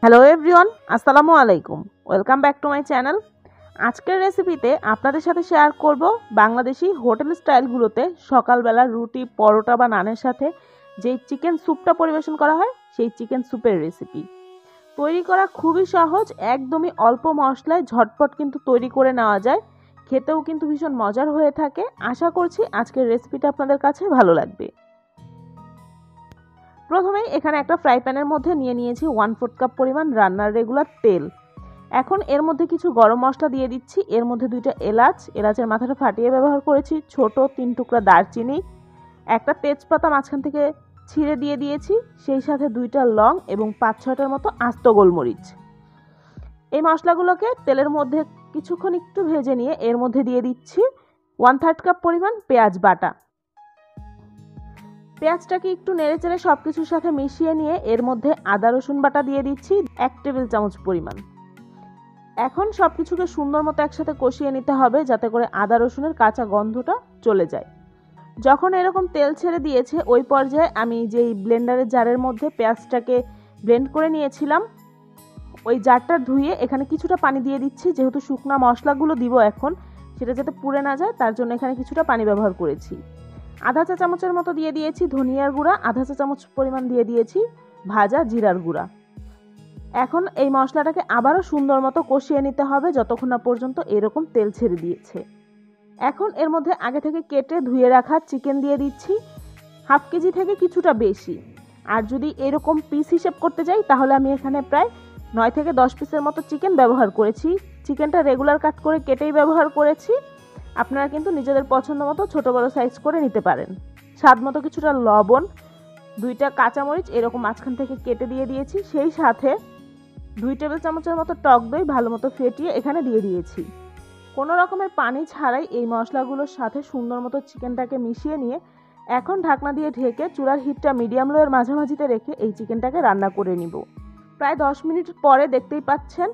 Hello everyone, আসসালামু আলাইকুম। Welcome back to my channel. আজকের রেসিপিতে আপনাদের সাথে শেয়ার করব বাংলাদেশি হোটেল স্টাইলগুলোতে সকালবেলা রুটি, পরোটা বা নানের সাথে যেই চিকেন স্যুপটা পরিবেশন করা হয় সেই চিকেন স্যুপের রেসিপি। তৈরি করা খুবই সহজ, একদমই অল্প মশলায় ঝটপট কিন্তু তৈরি করে নেওয়া যায়। খেতেও কিন্তু ভীষণ মজার হয়ে থাকে। আশা করছি আজকের রেসিপিটা আপনাদের কাছে ভালো লাগবে। প্রথমেই এখানে একটা ফ্রাই প্যানের মধ্যে নিয়ে নিয়েছি 1/4 কাপ পরিমাণ রান্নার রেগুলার তেল। এখন এর মধ্যে কিছু গরম মশলা দিয়ে দিচ্ছি। এর মধ্যে 2টা এলাচের মাথাটা ফাটিয়ে ব্যবহার করেছি, ছোট 3 টুকরা দারচিনি, একটা তেজপাতা মাঝখান থেকে ছিঁড়ে দিয়ে দিয়েছি, সেই সাথে 2টা লং এবং 5-6টার মতো আস্ত গোলমরিচ। এই মশলাগুলোকে তেলের মধ্যে কিছুক্ষণ একটু ভেজে নিয়ে এর মধ্যে দিয়ে দিচ্ছি 1/3 কাপ পরিমাণ পেঁয়াজ বাটা। পেঁয়াজটাকে একটু নেড়েচেড়ে সবকিছুর সাথে মিশিয়ে নিয়ে এর মধ্যে আদা রসুন বাটা দিয়ে দিচ্ছি 1 টেবিল চামচ পরিমাণ। এখন সবকিছুকে সুন্দর মতো একসাথে কষিয়ে নিতে হবে যাতে করে আদা রসুনের কাঁচা গন্ধটা চলে যায়। যখন এরকম তেল ছেড়ে দিয়েছে ওই পর্যায়ে আমি যেই ব্লেন্ডারের জারের মধ্যে পেঁয়াজটাকে ব্লেন্ড করে নিয়েছিলাম ওই জারটা ধুয়ে এখানে কিছুটা পানি দিয়ে দিচ্ছি। যেহেতু শুকনা মশলাগুলো দিব এখন, সেটা যাতে পুড়ে না যায় তার জন্য এখানে কিছুটা পানি ব্যবহার করেছি। আধা চা চামচের মতো দিয়ে দিয়েছি ধনিয়ার গুঁড়া, আধা চা চামচ পরিমাণ দিয়ে দিয়েছি ভাজা জিরার গুঁড়া। এখন এই মশলাটাকে আবারও সুন্দর মতো কষিয়ে নিতে হবে যতক্ষণ না পর্যন্ত এরকম তেল ছেড়ে দিয়েছে। এখন এর মধ্যে আগে থেকে কেটে ধুয়ে রাখা চিকেন দিয়ে দিচ্ছি, 1/2 কেজি থেকে কিছুটা বেশি। আর যদি এরকম পিস হিসেব করতে যাই তাহলে আমি এখানে প্রায় 9 থেকে 10 পিসের মতো চিকেন ব্যবহার করেছি। চিকেনটা রেগুলার কাট করে কেটেই ব্যবহার করেছি। আপনারা কিন্তু নিজেদের পছন্দ মতো ছোট বড় সাইজ করে নিতে পারেন। স্বাদ মতো কিছুটা লবণ, 2টা কাঁচামরিচ এরকম মাঝখান থেকে কেটে দিয়ে দিয়েছি, সেই সাথে 2 টেবিল চামচের মতো টক দই ভালো মতো ফেটিয়ে এখানে দিয়ে দিয়েছি। কোনো রকমের পানি ছাড়াই এই মশলাগুলোর সাথে সুন্দর মতো চিকেনটাকে মিশিয়ে নিয়ে এখন ঢাকনা দিয়ে ঢেকে চুলার হিটটা মিডিয়াম লোয়ের মাঝামাঝিতে রেখে এই চিকেনটাকে রান্না করে নিব। প্রায় 10 মিনিট পরে দেখতেই পাচ্ছেন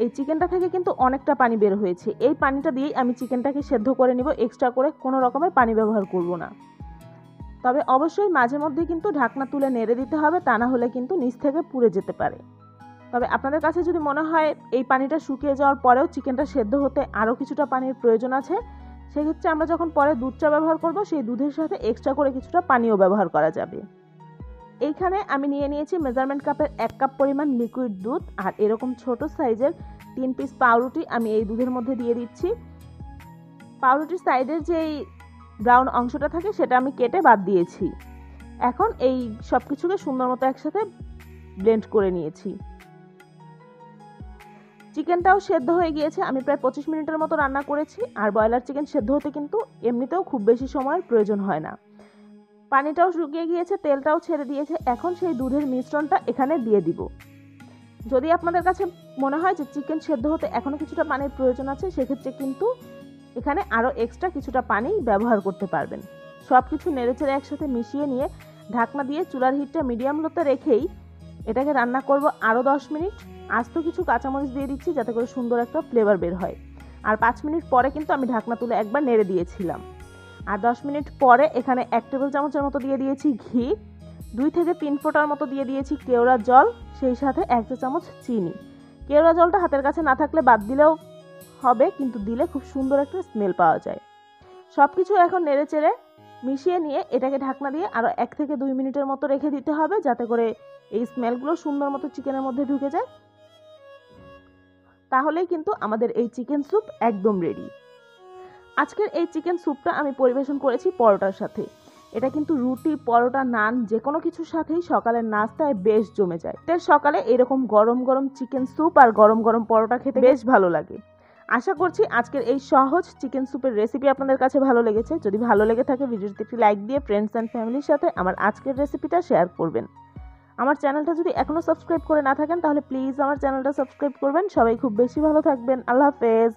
এই চিকেনটা থেকে কিন্তু অনেকটা পানি বের হয়েছে। এই পানিটা দিয়েই আমি চিকেনটাকে সেদ্ধ করে নিব, এক্সট্রা করে কোনো রকমের পানি ব্যবহার করব না। তবে অবশ্যই মাঝে মধ্যে কিন্তু ঢাকনা তুলে নেড়ে দিতে হবে, তা না হলে কিন্তু নিচ থেকে পুড়ে যেতে পারে। তবে আপনাদের কাছে যদি মনে হয় এই পানিটা শুকিয়ে যাওয়ার পরেও চিকেনটা সেদ্ধ হতে আরও কিছুটা পানির প্রয়োজন আছে, সেক্ষেত্রে আমরা যখন পরে দুধ চা ব্যবহার করব সেই দুধের সাথে এক্সট্রা করে কিছুটা পানিও ব্যবহার করা যাবে। এইখানে আমি নিয়ে নিয়েছি মেজারমেন্ট কাপের 1 কাপ পরিমাণ লিকুইড দুধ, আর এরকম ছোট সাইজের 3 পিস পাউরুটি আমি এই দুধের মধ্যে দিয়ে দিচ্ছি। পাউরুটির সাইডের যেই ব্রাউন অংশটা থাকে সেটা আমি কেটে বাদ দিয়েছি। এখন এই সব কিছুকে সুন্দর মতো একসাথে ব্লেন্ড করে নিয়েছি। চিকেনটাও সেদ্ধ হয়ে গিয়েছে। আমি প্রায় 25 মিনিটের মতো রান্না করেছি। আর ব্রয়লার চিকেন সেদ্ধ হতে কিন্তু এমনিতেও খুব বেশি সময়ের প্রয়োজন হয় না। পানিটাও শুকিয়ে গিয়েছে, তেলটাও ছেড়ে দিয়েছে। এখন সেই দুধের মিশ্রণটা এখানে দিয়ে দিব। যদি আপনাদের কাছে মনে হয় যে চিকেন সেদ্ধ হতে এখনো কিছুটা পানির প্রয়োজন আছে, সেক্ষেত্রে কিন্তু এখানে আরও এক্সট্রা কিছুটা পানি ব্যবহার করতে পারবেন। সব কিছু নেড়েচেড়ে একসাথে মিশিয়ে নিয়ে ঢাকনা দিয়ে চুলার হিটটা মিডিয়াম লোতে রেখেই এটাকে রান্না করব আরও 10 মিনিট। আস্ত কিছু কাঁচামরিচ দিয়ে দিচ্ছি যাতে করে সুন্দর একটা ফ্লেভার বের হয়। আর 5 মিনিট পরে কিন্তু আমি ঢাকনা তুলে একবার নেড়ে দিয়েছিলাম। আর 10 মিনিট পরে এখানে 1 টেবিল চামচের মতো দিয়ে দিয়েছি ঘি, 2 থেকে 3 ফোঁটার মতো দিয়ে দিয়েছি কেওড়া জল, সেই সাথে 1 চা চামচ চিনি। কেওড়া জলটা হাতের কাছে না থাকলে বাদ দিলেও হবে, কিন্তু দিলে খুব সুন্দর একটা স্মেল পাওয়া যায়। সব কিছু এখন নেড়েচেড়ে মিশিয়ে নিয়ে এটাকে ঢাকনা দিয়ে আরও 1 থেকে 2 মিনিটের মতো রেখে দিতে হবে যাতে করে এই স্মেলগুলো সুন্দর মতো চিকেনের মধ্যে ঢুকে যায়। তাহলেই কিন্তু আমাদের এই চিকেন স্যুপ একদম রেডি। আজকের এই চিকেন স্যুপটা আমি পরিবেশন করেছি পরোটার সাথে। এটা কিন্তু রুটি, পরোটা, নান যে কোনো কিছুর সাথেই সকালের নাস্তায় বেশ জমে যায়। সকালে এরকম গরম গরম চিকেন স্যুপ আর গরম গরম পরোটা খেতে বেশ ভালো লাগে। আশা করছি আজকের এই সহজ চিকেন স্যুপের রেসিপি আপনাদের কাছে ভালো লেগেছে। যদি ভালো লেগে থাকে ভিডিওতে একটি লাইক দিয়ে ফ্রেন্ডস অ্যান্ড ফ্যামিলির সাথে আমার আজকের রেসিপিটা শেয়ার করবেন। আমার চ্যানেলটা যদি এখনও সাবস্ক্রাইব করে না থাকেন তাহলে প্লিজ আমার চ্যানেলটা সাবস্ক্রাইব করবেন। সবাই খুব বেশি ভালো থাকবেন। আল্লাহ হাফেজ।